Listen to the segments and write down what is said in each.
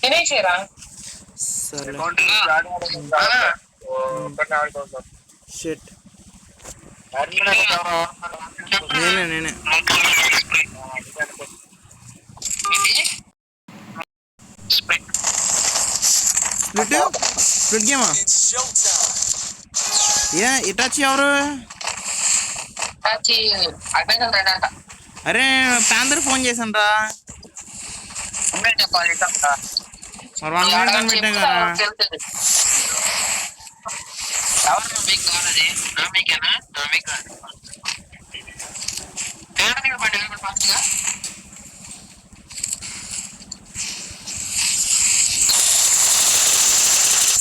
తినేసారా సరే షిట్ నేనే స్ప్లిట్ గేమా ఏ ఇటాచి ఎవరు అరే ప్యాందర్ ఫోన్ చేశాను రా మరి 1 minute అని పెట్టాం కదా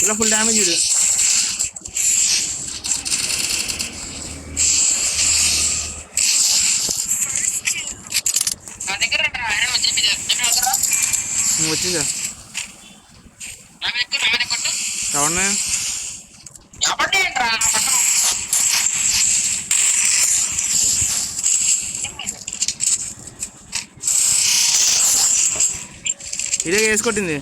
ఇలా ఫుల్ డ్యామేజ్ ఇది వచ్చేసా ఎవరిని ఇదే వేసుకొట్టింది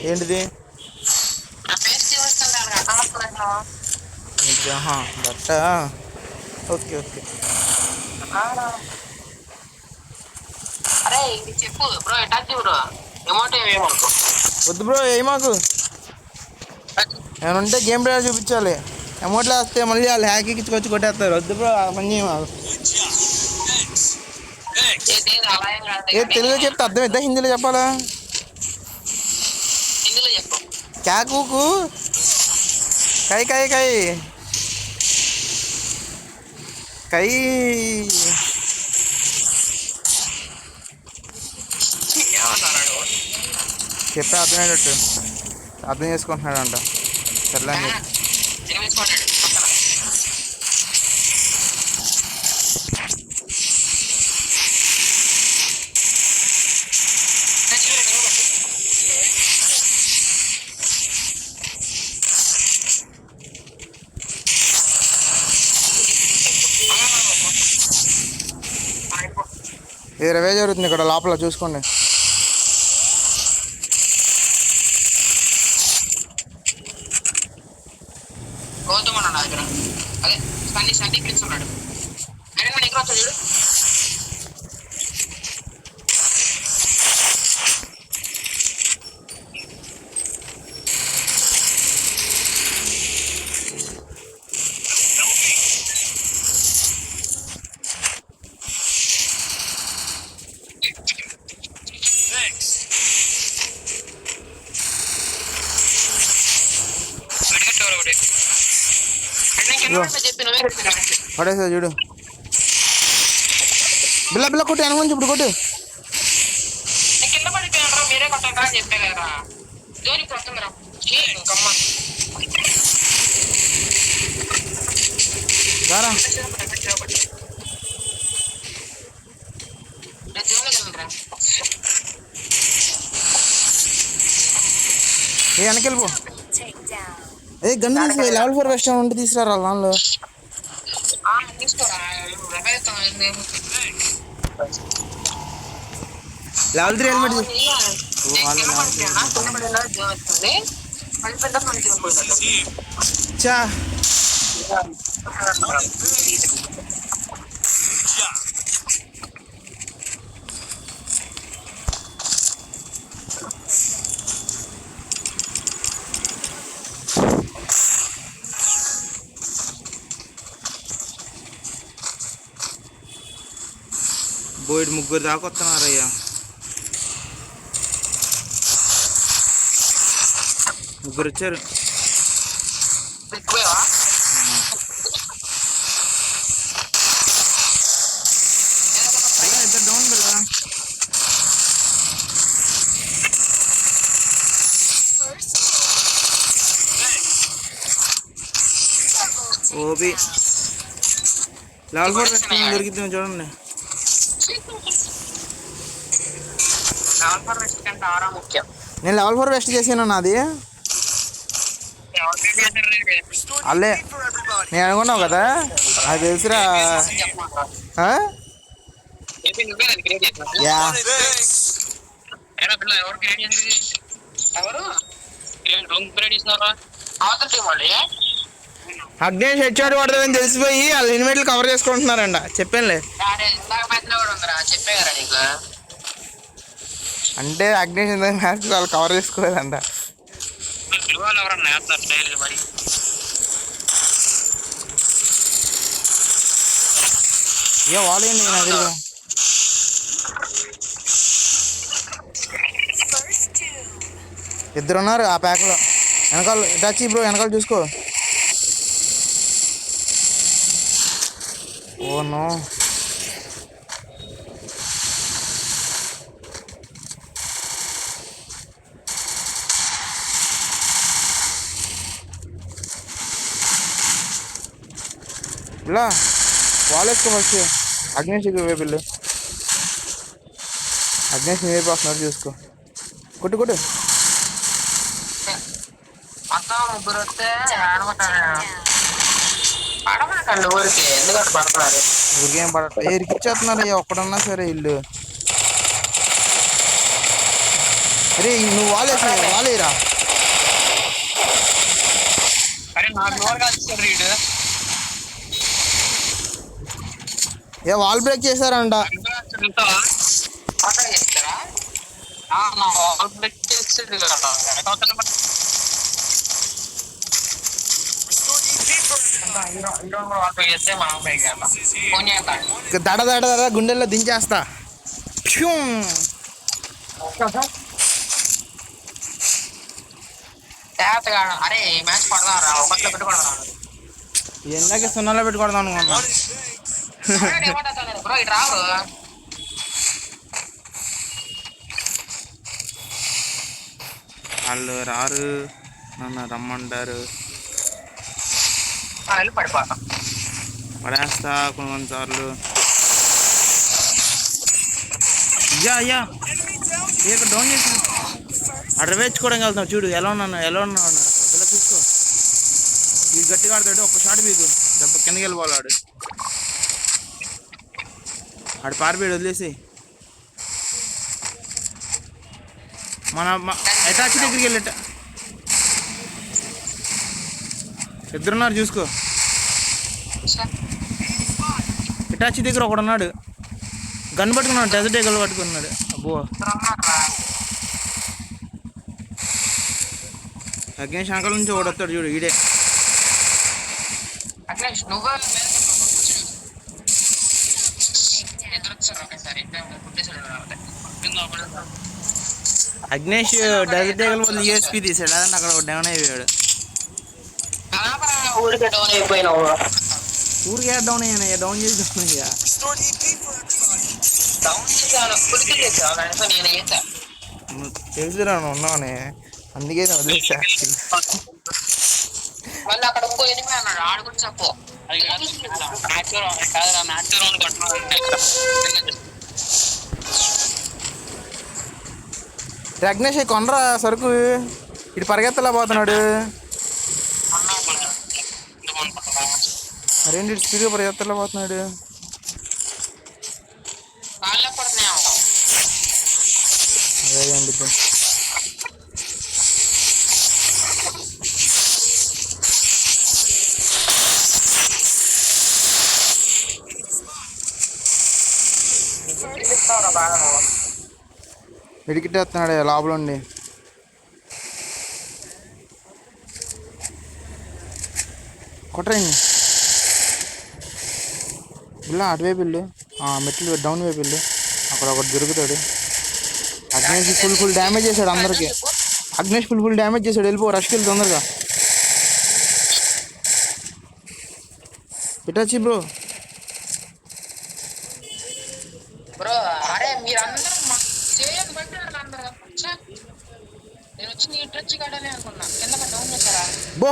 ఏంటిది బట్ట ఓకే ఓకే వద్దు బ్రో ఏమాకు ఏమైనా ఉంటే గేమ్ ప్లేయర్ చూపించాలి అమౌంట్లో వస్తే మళ్ళీ వాళ్ళు హ్యాక్ ఎక్కించుకొచ్చి కొట్టేస్తారు వద్దు బ్రో పని చేయమాకు ఏ తెలుగులో చెప్తే అర్థమైద్దా హిందీలో చెప్పాలా క్యా కూకు కై కై కై కై చెప్పే అర్థమయ్యేటట్టు అర్థం చేసుకుంటున్నాడు అంట సర్లే అని చెప్పి ఇరవై జరుగుతుంది ఇక్కడ లోపల చూసుకోండి పడేసా చూడు బిల్ల బిల్ల కొట్టు అనుకుంది ఇప్పుడు కొట్టు రారా ఏ వెనకెళ్ళిపో ఏ గన్ను తీసి లెవెల్ 4 వెస్ట్ ఉంటే తీసుకురా దానిలో లెవెల్ 3 హెల్మెట్ చా బోయిడ్ ముగ్గురు దాకా వస్తున్నారయ్యా ముగ్గురు వచ్చారు ఇద్దరు డౌన్ బిల్లా ఓపి లెవెల్ 4 వెస్ట్ దొరికిద్దాం చూడండి. నేను లెవెల్ 4 వెస్ట్ చేసాను నాది. అల్లే నేను అనుకున్నావు కదా, అది తెలుసురా. అగ్నేష్ హెచ్ఆర్ పడుతుందని తెలిసిపోయి వాళ్ళు ఇన్వైట్లు కవర్ చేసుకుంటున్నారంట. చెప్పానులే. అంటే అగ్నేష్ మ్యాచ్ వాళ్ళు కవర్ చేసుకోలేదంట. ఏ వాళ్ళేండి నా ఇద్దరు ఉన్నారు ఆ ప్యాక్లో. వెనకాల టచ్ బ్రో, వెనకాల చూసుకో. ఓ నో, ఇలా వాళ్ళు వేసుకో ఫస్ట్. అగ్నేష్ వేపిల్లు, అగ్నేష్ వేపు వస్తున్నారు చూసుకో. కొట్టు కొట్టు. ఊరికేం పడట ఇరికిచ్చేస్తున్నారు ఒక్కడన్నా సరే ఇల్లు. అరే నువ్వు వాళ్ళేసా, వాళ్ళేరా. ఏ వాల్ బ్రేక్ చేశారంట. దడ దడ దడ గుండెల్లో దించేస్తా. ఎందాక సున్నాలో పెట్టుకోవడం అనుకున్నా. వాళ్ళు రారు, నన్ను రమ్మంటారు. పడేస్తా కొన్ని సార్లు. అయ్యా ఇక్కడ డౌన్ చేసి అక్కడ వేసుకోవడానికి వెళ్తాం. చూడు ఎలా ఉన్నాను, ఎలా ఉన్నాను అక్కడ చూసుకో. ఈ గట్టిగా ఆడతాడు, ఒక్క షాట్ మీకు దెబ్బ కిందకి వెళ్ళిపోవాలి. ఆడు పారిపోయాడు, వదిలేసి. మన అటాచ్ దగ్గరికి వెళ్ళట ఇద్దరున్నారు చూసుకో. అటాచ్ దగ్గర ఒకడున్నాడు, గన్ పట్టుకున్నాడు, డెజర్ట్ ఎగలు పట్టుకున్నాడు. అబ్బో అగ్నేష్ అంకల్ నుంచి ఒకడు వస్తాడు చూడు, ఈడే. అగ్నేష్ డెజర్ట్ ఎగల వల్ల యూఎస్పీ తీసాడు, అదే అక్కడ డౌన్ అయిపోయాడు. ఊరికే డౌన్ అయ్యాను, డౌన్ చేసి తెలుసురా ఉన్నావని, అందుకే వదిలేసా. అగ్నేష్ కొనరా సరుకు, ఇటు పరిగెత్తలా పోతున్నాడు. అరేంటి స్పీడ్గా పరిగెత్తలా పోతున్నాడు. అదే అండి ఇడికిట్టేస్తున్నాడు లోపల ఉండి. కొట్టరండి ఇలా అటువైపు వెళ్ళు, మెట్లు డౌన్ వైపు వెళ్ళు, అక్కడ ఒకటి దొరుకుతాడు. అగ్నేష్ ఫుల్ డ్యామేజ్ చేశాడు అందరికి. అగ్నేష్ ఫుల్ డ్యామేజ్ చేశాడు, వెళ్ళిపో, రష్కి వెళ్ళి తొందరగా. ఇటాచి బ్రో బో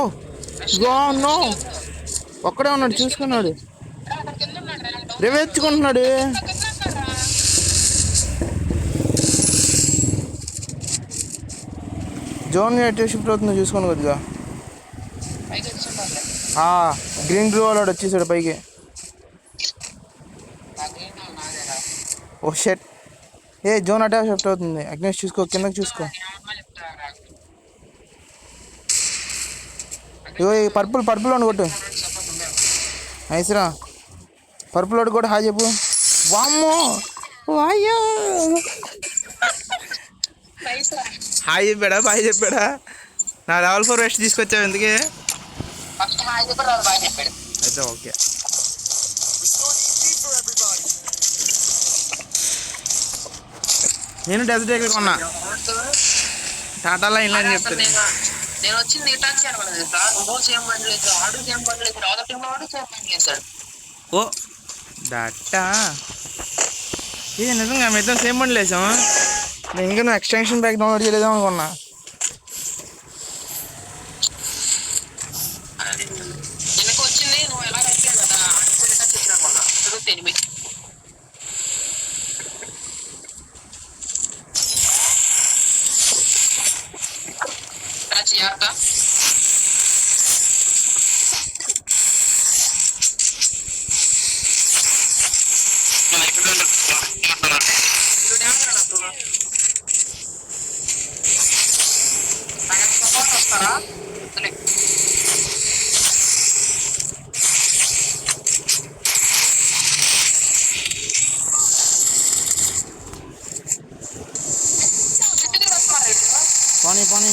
నో ఒక్కడే ఉన్నాడు చూసుకున్నాడు. అక్కడ కింద ఉన్నాడు రా, డౌన్ రివేచ్చుకుంటున్నాడు. కింద ఉన్నాడు రా. జోన్ ఎటు షిఫ్ట్ అవుతుందో చూసుకోండి కొద్దిగా. పైకి వచ్చుంటారులే. గ్రీన్ బ్లూ వాడు వచ్చేసాడు పైకి. ఆ గ్రీన్ నాదేరా. ఓ షెట్. జోన్ అటే షిఫ్ట్ అవుతుంది. అగ్నేష్ చూసుకో, కిందకి చూసుకో. చెప్తారా ఇగో ఈ పర్పుల్ వాడు కొట్టు. సపోర్ట్ ఉందా? నైస్రా. పర్పుల్ వాడు కూడా హాయ్ చెప్పు. వామ్మో వాయ్యో. నైస్ రా. హాయ్ చెప్పాడా, బాయ్ చెప్పాడా? నా లెవెల్ 4 వెస్ట్ తీసుకొచ్చావు ఎందుకే? ఫస్ట్ హాయ్ చెప్పాడు, అది బాగా చెప్పాడు. అయితే ఓకే. నేను డెజర్ట్ ఎక్కడ కొన్నా, టాటాలో ఇలా అని చెప్తాను. నేను వచ్చింది ఇటాచి అనుకున్నది. నువ్వు సేమ్ బండి లేదు, ఆడు సేమ్ బండి లేదు, అవతల టీంలో వాడు సేమ్ బండి వేసాడు. ఓ డట్టా. ఇది నిజంగా మీ ఇద్దరం సేమ్ బండి లేసాము. నేను ఇంకా నువ్వు ఎక్స్టెన్షన్ బ్యాగ్ డౌన్లోడ్ చేయలేదాం అనుకున్నా. వెనక వచ్చింది నువ్వు ఎలా రైతే కదా, ఆడికి ఇటాచి వచ్చినా అనుకున్నా. చదువుతే 8 ఇటాచి యార్తా. వస్తారా? పోనీ పోనీ.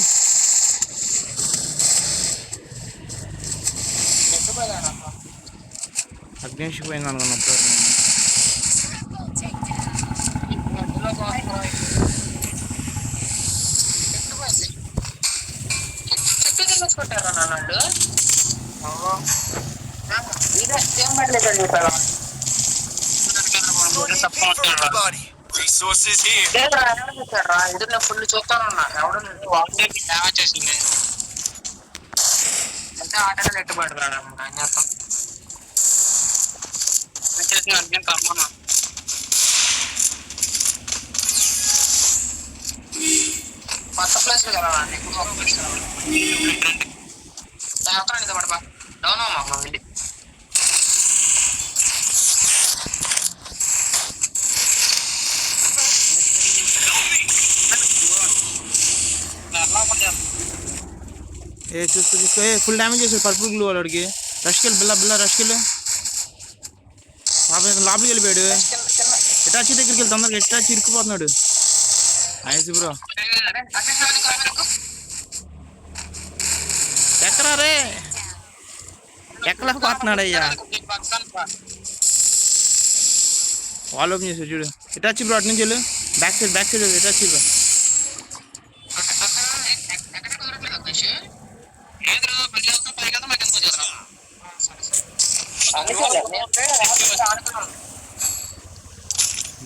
అగ్నేష్ పోయింది అనుకున్నప్పుడు. కొట్టారా నన్ను? ఇదే సేమ్ పడలేదని చెప్పారా? ఎదురు ఫుల్ చూస్తానన్నా. ఎవడు డ్యామేజ్ చేసింది అంటే ఆటగా నెట్టు పడతాడు. ఏం చేస్తాం, చేసిన అర్జున్ కర్మన్నా. కొత్త ప్లేస్ కదా ఇప్పుడు ఒక ప్లేస్ ఎక్కడ పడబా డౌన్ అమ్మా మా వెళ్ళి. చూసుకో చూసుకో. ఫుల్ డ్యామేజ్ చేశాడు పర్పుల్ గ్లూ వాడికి. రష్కెళ్ళి బిల్ల రష్కెళ్ళి లోపలికి వెళ్ళిపోయాడు. ఎటాచి దగ్గరికి వెళ్తే తొందరగా ఎటాచి ఇరుక్కుపోతున్నాడు. Nice bro. ఎక్కడా రే, ఎక్కడా పోతున్నాడు అయ్యా. వాల్ ఓపెన్ చేసాడు చూడు. ఎటాచి బ్రో అటు నుంచి వెళ్ళు. బ్యాక్ సైడ్ ఎటాచి బ్రో.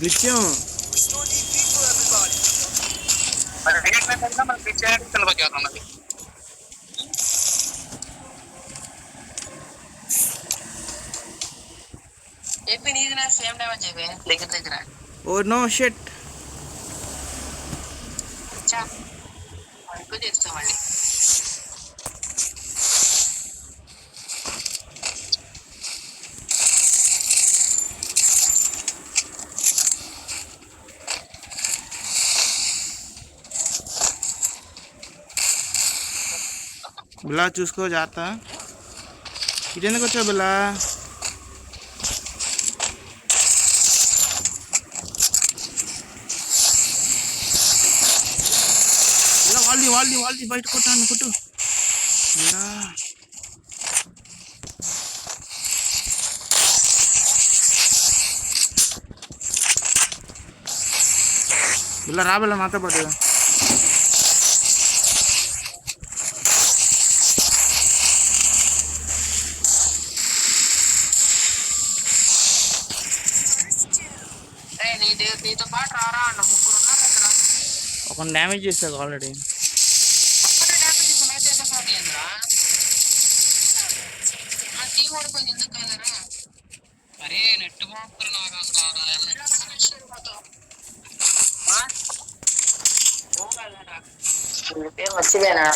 గ్లిచ్చాం. సేమ్ డ్యామేజ్ అయిపోయి దగ్గర. Oh no shit. ఎక్కువ చేస్తాం మళ్ళీ. బిల్లా చూసుకో జాగ్రత్త. ఇటు ఎందుకు వచ్చావు బిల్లా? వాళ్ళది బయట కొట్టాను కొట్టు బిల్లా. బిల్లా రా బిల్లా నాతో పాటు. నీతో పాటు రారా అన్న. ముగ్గురు ఉన్నారు ఇక్కడ. ఒక డ్యామేజ్ చేసావు ఆల్రెడీ. గేమ్ ఓడిపోయింది ఎందుకు కాదరా? అరే నెట్ మాత్రం నాకు పేరు మర్చిపోయానా?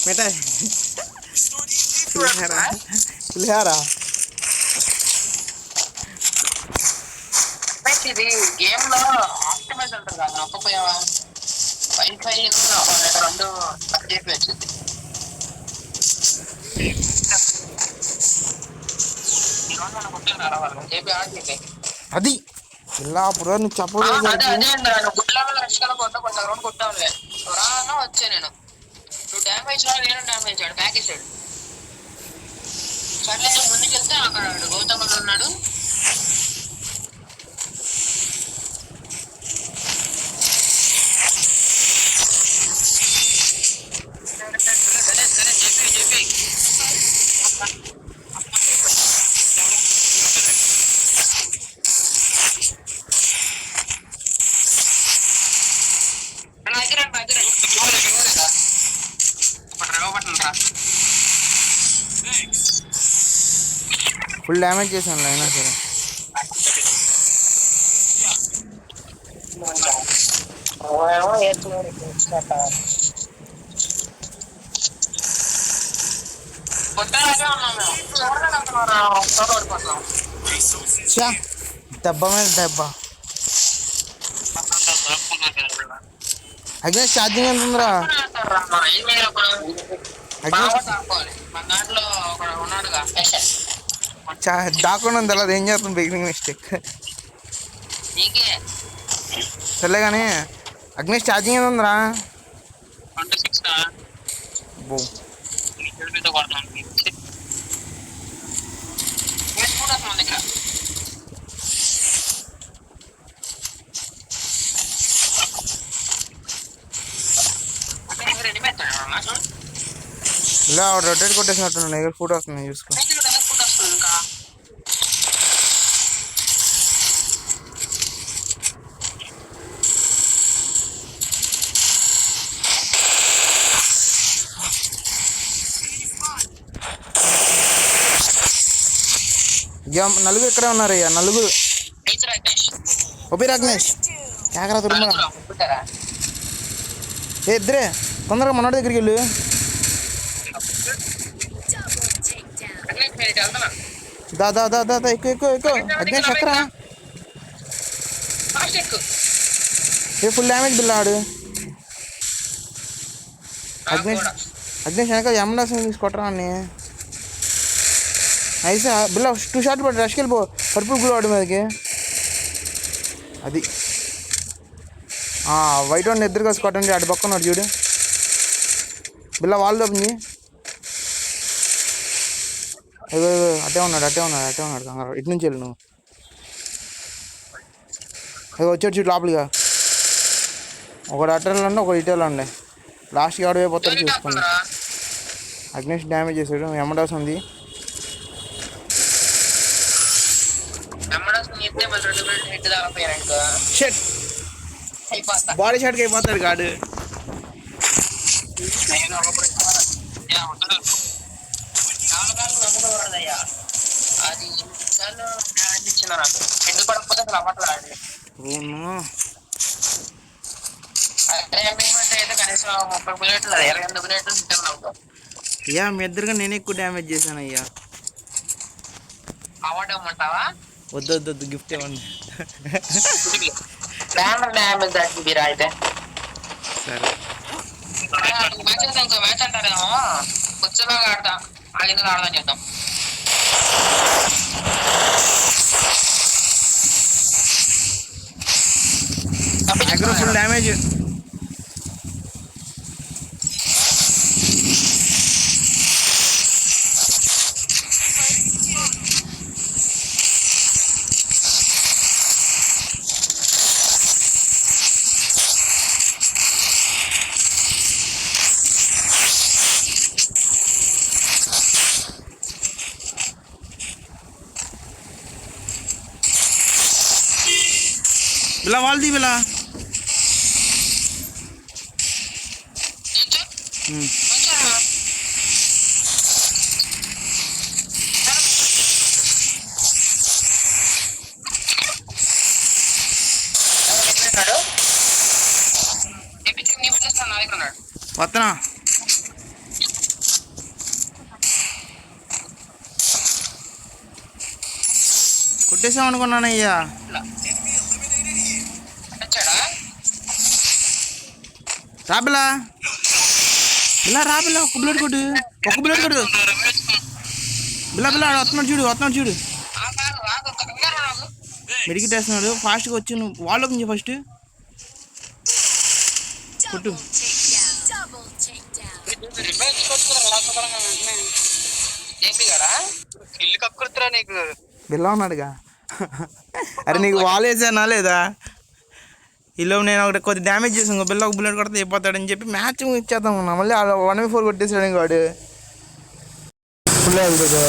మిఠాయి పులిహార ఇది గేమ్ లో ఆప్టిమైజ్ ఉంటుంది కదా, నొక్కపోయావా? వైఫై రెండు చెప్పి వచ్చింది. అది ఇలా అప్పుడు నువ్వు చెప్పలేదు. అదే అదే అండి, గుడ్లలో రక్షణ కొట్ట కొంత రౌండ్ కొట్టాలి రానా వచ్చా నేను. నువ్వు డ్యామేజ్ రా, నేను డ్యామేజ్ ఆడు ప్యాకేజ్ ఆడు. సర్లే ముందుకెళ్తే అక్కడ గౌతమ్ ఉన్నాడు. ఫుల్ డ్యామేజ్ చేశాను అయినా సరే. దెబ్బ మీద దెబ్బ. అగ్నేష్ ఛార్జింగ్ ఎంత ఉందిరా? దాకుండా ఉంది అలా ఏం చేస్తుంది బిగినింగ్ మిస్టేక్. సర్లే కానీ అగ్నేష్ ఛార్జింగ్ ఎంత ఉందిరా? ఇలా రొటేట్ కొట్టేసినట్టున్నాను. ఎగర్ ఫుట్ వస్తుంది చూసుకో. నలుగురు ఇక్కడే ఉన్నారయ్యా, నలుగురు. ఒబి అగ్నేష్ కేకరా తురుమా. ఏ ఇద్దరే తొందరగా మనోడి దగ్గరికి వెళ్ళు. దా దా దా దా ఎక్కువ ఎక్కువ ఎక్కువ. అగ్నేష్ ఎక్కరా? ఏ ఫుల్ డ్యామేజ్ బిల్లాడు అగ్నేష్. అగ్నేష్ వెనక ఎమ్మెల్యేషన్ తీసుకొట్టరా అన్ని అయితే బిల్లా 2 షాట్ పడి రష్కి వెళ్ళిపో. పర్పుల్ గ్లో వాడి మీదకి. అది వైట్ వాడిని ఇద్దరు కలిసి కొట్టండి. అటు పక్కన వాడు చూడు బిల్లా వాళ్ళు ఓపెన్. అట్టే ఉన్నాడు కంగారు. ఇటు నుంచి వెళ్ళు నువ్వు. వచ్చాడు చూడు లోపలిగా. ఒకడు అట్టలో ఉండే, ఒకడు ఇటేలో ఉండే. లాస్ట్కి ఆడ పోతాడు చూసుకోండి. అగ్నేష్ డ్యామేజ్ చేశాడు. ఎమ్మడాస్ ఉంది. బాడీ షాట్కి అయిపోతాడు కాడు. అది ఇచ్చింది నాకు. ఎందుకు పడకపోతే అసలు అవ్వట్లేదు. అయితే కనీసం 30 బుల్లెట్లు 28 బుల్లెట్లు సిద్ధం అవుతాం. అయ్యా మీ ఇద్దరుగా నేను ఎక్కువ డ్యామేజ్ చేశాను అయ్యా. అవార్డు ఇవ్వమంటావా? వద్దు వద్దు వద్దు, గిఫ్ట్ ఇవ్వండి. డ్యామేజ్ తగ్గిరా అయితే. సరే ఇంకో మ్యాచ్ అంటారేమో. వచ్చేలాగా ఆడతా, ఆగిందా ఆడదాం చెప్తాం. Full damage. బిలా వాళ్ళది బిలా. దగ్గర ఉన్నాడు. వస్తున్నా. కొట్టేసాం అనుకున్నానయ్యా. వచ్చాడా? రాబిలా బిల్లా రాబిలా ఒక్క బుల్లెట్ కొట్టు, ఒక్క బుల్లెట్ కొట్టు. బిల్లా బిల్లా వస్తున్నాడు చూడు. మెడికిట్ వేస్తున్నాడు. ఫాస్ట్గా వచ్చి నువ్వు వాల్ ఓపెన్ చేయి ఫస్ట్. కొట్టు. ఇల్లు కక్కుర్తురా నీకు. బిల్లా ఉన్నాడుగా. అరే నీకు వాల్ వేసానా లేదా? ఇలా నేను ఒకటి కొద్ది డ్యామేజ్ చేసాను. బిల్లా ఒక బుల్లెట్ కొడితే అయిపోతాడని చెప్పి మ్యాచ్ ఇచ్చేద్దాం. మళ్ళీ 1v4 కొట్టేసాడు వాడు. ఫుల్ వెళ్తుంది.